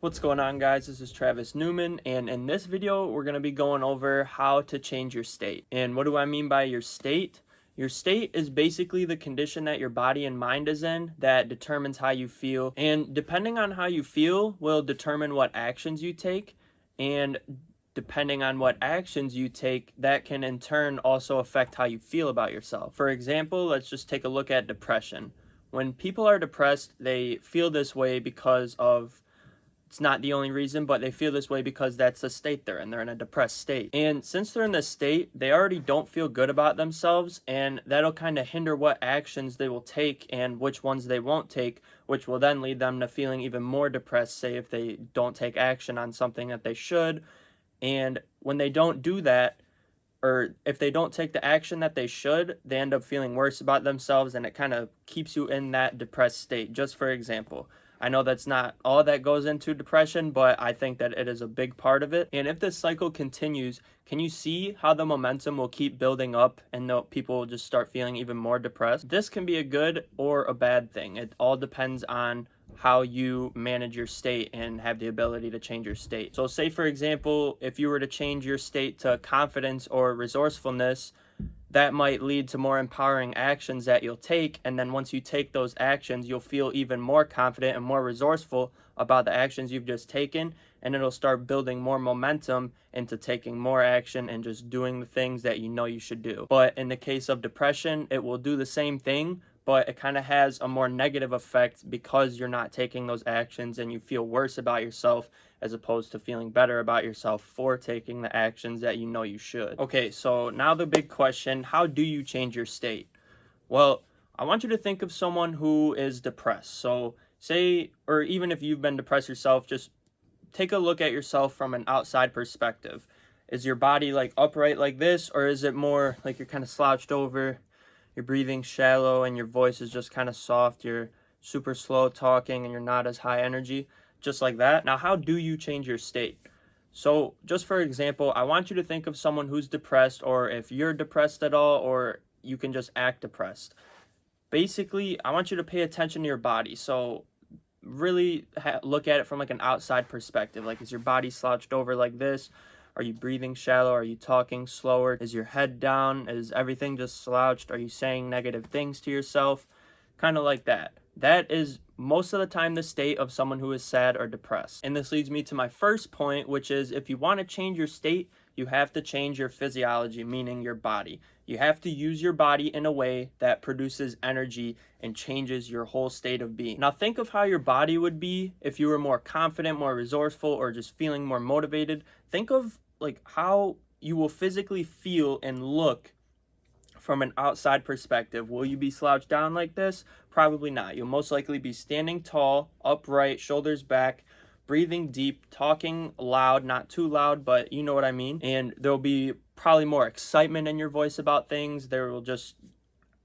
What's going on, guys? This is Travis Newman, and in this video we're going to be going over how to change your state. And what do I mean by your state? Your state is basically the condition that your body and mind is in that determines how you feel, and depending on how you feel will determine what actions you take, and depending on what actions you take, that can in turn also affect how you feel about yourself. For example, let's just take a look at depression. When people are depressed, they feel this way because of, it's not the only reason, but they feel this way because that's the state they're in. They're in a depressed state. And since they're in this state, they already don't feel good about themselves, and that'll kind of hinder what actions they will take and which ones they won't take, which will then lead them to feeling even more depressed, say if they don't take action on something that they should. And when they don't do that, or if they don't take the action that they should, they end up feeling worse about themselves, and it kind of keeps you in that depressed state. Just for example, I know that's not all that goes into depression, but I think that it is a big part of it. And if this cycle continues, can you see how the momentum will keep building up and people will just start feeling even more depressed? This can be a good or a bad thing. It all depends on how you manage your state and have the ability to change your state. So say, for example, if you were to change your state to confidence or resourcefulness, that might lead to more empowering actions that you'll take. And then once you take those actions, you'll feel even more confident and more resourceful about the actions you've just taken. And it'll start building more momentum into taking more action and just doing the things that you know you should do. But in the case of depression, it will do the same thing, but it kind of has a more negative effect because you're not taking those actions and you feel worse about yourself as opposed to feeling better about yourself for taking the actions that you know you should. Okay, so now the big question, how do you change your state? Well, I want you to think of someone who is depressed. So say, or even if you've been depressed yourself, just take a look at yourself from an outside perspective. Is your body like upright like this, or is it more like you're kind of slouched over, you're breathing shallow, and your voice is just kind of soft, you're super slow talking, and you're not as high energy, just like that? Now, how do you change your state? So just for example, I want you to think of someone who's depressed, or if you're depressed at all, or you can just act depressed. Basically, I want you to pay attention to your body. So really look at it from like an outside perspective. Like, is your body slouched over like this? Are you breathing shallow? Are you talking slower? Is your head down? Is everything just slouched? Are you saying negative things to yourself? Kind of like that. That is most of the time the state of someone who is sad or depressed. And this leads me to my first point, which is if you want to change your state, you have to change your physiology, meaning your body. You have to use your body in a way that produces energy and changes your whole state of being. Now think of how your body would be if you were more confident, more resourceful, or just feeling more motivated. Think of like how you will physically feel and look from an outside perspective. Will you be slouched down like this? Probably not. You'll most likely be standing tall, upright, shoulders back, breathing deep, talking loud, not too loud, but you know what I mean. And there'll be probably more excitement in your voice about things.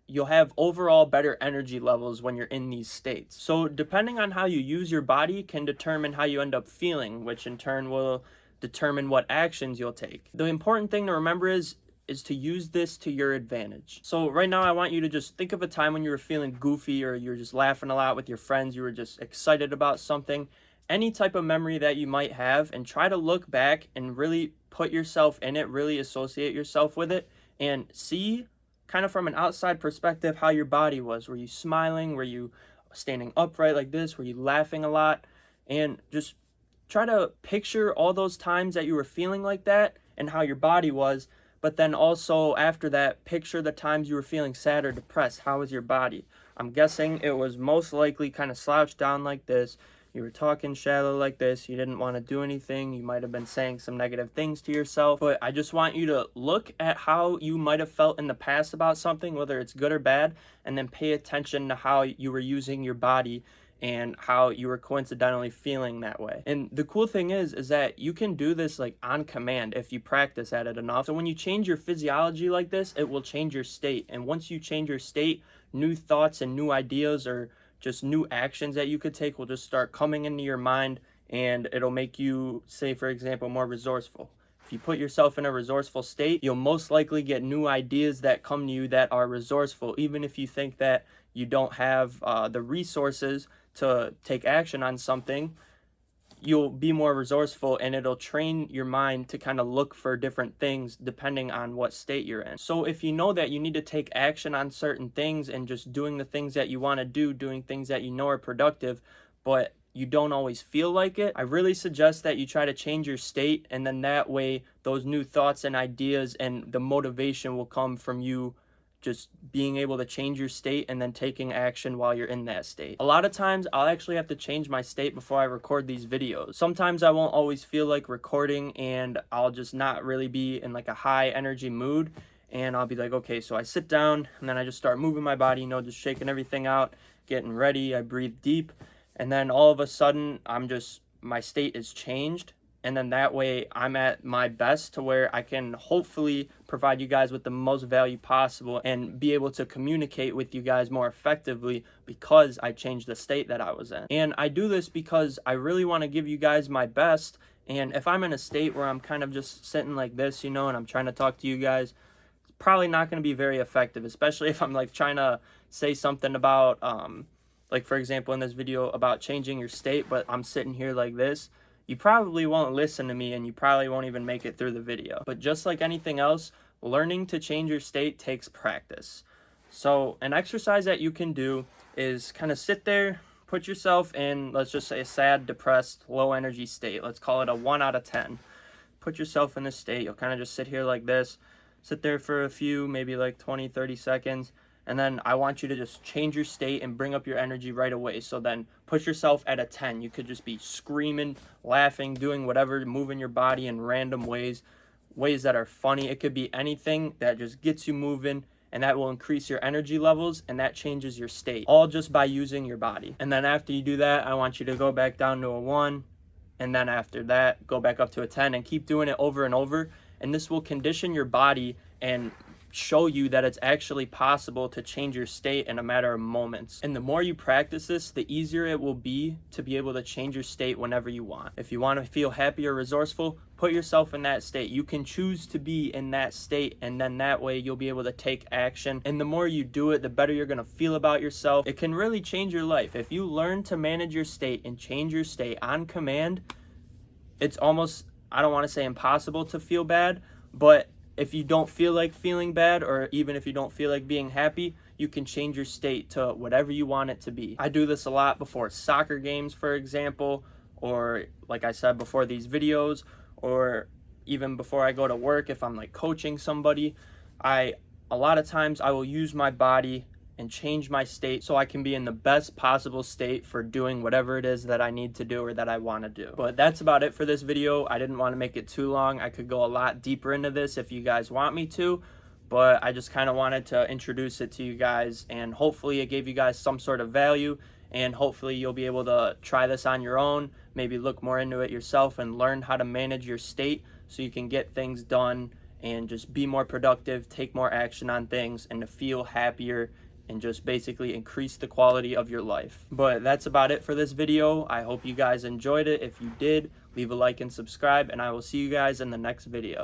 You'll have overall better energy levels when you're in these states. So depending on how you use your body can determine how you end up feeling, which in turn will determine what actions you'll take. The important thing to remember is to use this to your advantage. So right now I want you to just think of a time when you were feeling goofy, or you're just laughing a lot with your friends, you were just excited about something, any type of memory that you might have, and try to look back and really put yourself in it, really associate yourself with it, and see kind of from an outside perspective how your body was. Were you smiling? Were you standing upright like this? Were you laughing a lot? And just try to picture all those times that you were feeling like that and how your body was. But then also after that, picture the times you were feeling sad or depressed. How was your body? I'm guessing it was most likely kind of slouched down like this. You were talking shallow like this. You didn't want to do anything. You might have been saying some negative things to yourself. But I just want you to look at how you might have felt in the past about something, whether it's good or bad, and then pay attention to how you were using your body and how you were coincidentally feeling that way. And the cool thing is that you can do this like on command if you practice at it enough. So when you change your physiology like this, it will change your state. And once you change your state, new thoughts and new ideas or just new actions that you could take will just start coming into your mind, and it'll make you, say for example, more resourceful. If you put yourself in a resourceful state, you'll most likely get new ideas that come to you that are resourceful, even if you think that you don't have the resources to take action on something. you'll be more resourceful, and it'll train your mind to kind of look for different things depending on what state you're in. So if you know that you need to take action on certain things and just doing the things that you want to do, doing things that you know are productive, but you don't always feel like it, I really suggest that you try to change your state, and then that way those new thoughts and ideas and the motivation will come from you just being able to change your state and then taking action while you're in that state. A lot of times I'll actually have to change my state before I record these videos. Sometimes I won't always feel like recording, and I'll just not really be in like a high energy mood, and I'll be like, okay, so I sit down and then I just start moving my body, just shaking everything out, getting ready. I breathe deep, and then all of a sudden my state is changed. And then that way I'm at my best to where I can hopefully provide you guys with the most value possible and be able to communicate with you guys more effectively because I changed the state that I was in. And I do this because I really want to give you guys my best. And if I'm in a state where I'm kind of just sitting like this, and I'm trying to talk to you guys, it's probably not going to be very effective, especially if I'm like trying to say something about, like for example, in this video about changing your state, but I'm sitting here like this. You probably won't listen to me, and you probably won't even make it through the video. But just like anything else, learning to change your state takes practice. So an exercise that you can do is kind of sit there, put yourself in, let's just say, a sad, depressed, low energy state. Let's call it a 1 out of 10. Put yourself in this state. You'll kind of just sit here like this, sit there for a few, maybe like 20, 30 seconds. And then I want you to just change your state and bring up your energy right away. So then put yourself at a 10. You could just be screaming, laughing, doing whatever, moving your body in random ways that are funny. It could be anything that just gets you moving, and that will increase your energy levels, and that changes your state, all just by using your body. And then after you do that, I want you to go back down to a 1. And then after that, go back up to a 10 and keep doing it over and over. And this will condition your body and show you that it's actually possible to change your state in a matter of moments. And the more you practice this, the easier it will be to be able to change your state whenever you want. If you want to feel happy or resourceful, put yourself in that state. You can choose to be in that state, and then that way you'll be able to take action. And the more you do it, the better you're going to feel about yourself. It can really change your life. If you learn to manage your state and change your state on command, it's almost, I don't want to say impossible to feel bad, but if you don't feel like feeling bad, or even if you don't feel like being happy, you can change your state to whatever you want it to be. I do this a lot before soccer games, for example, or like I said, before these videos, or even before I go to work. If I'm like coaching somebody, a lot of times I will use my body and change my state so I can be in the best possible state for doing whatever it is that I need to do or that I want to do. But that's about it for this video. I didn't want to make it too long. I could go a lot deeper into this if you guys want me to, but I just kind of wanted to introduce it to you guys, and hopefully it gave you guys some sort of value, and hopefully you'll be able to try this on your own, maybe look more into it yourself and learn how to manage your state so you can get things done and just be more productive, take more action on things, and to feel happier and just basically increase the quality of your life. But that's about it for this video. I hope you guys enjoyed it. If you did, leave a like and subscribe, and I will see you guys in the next video.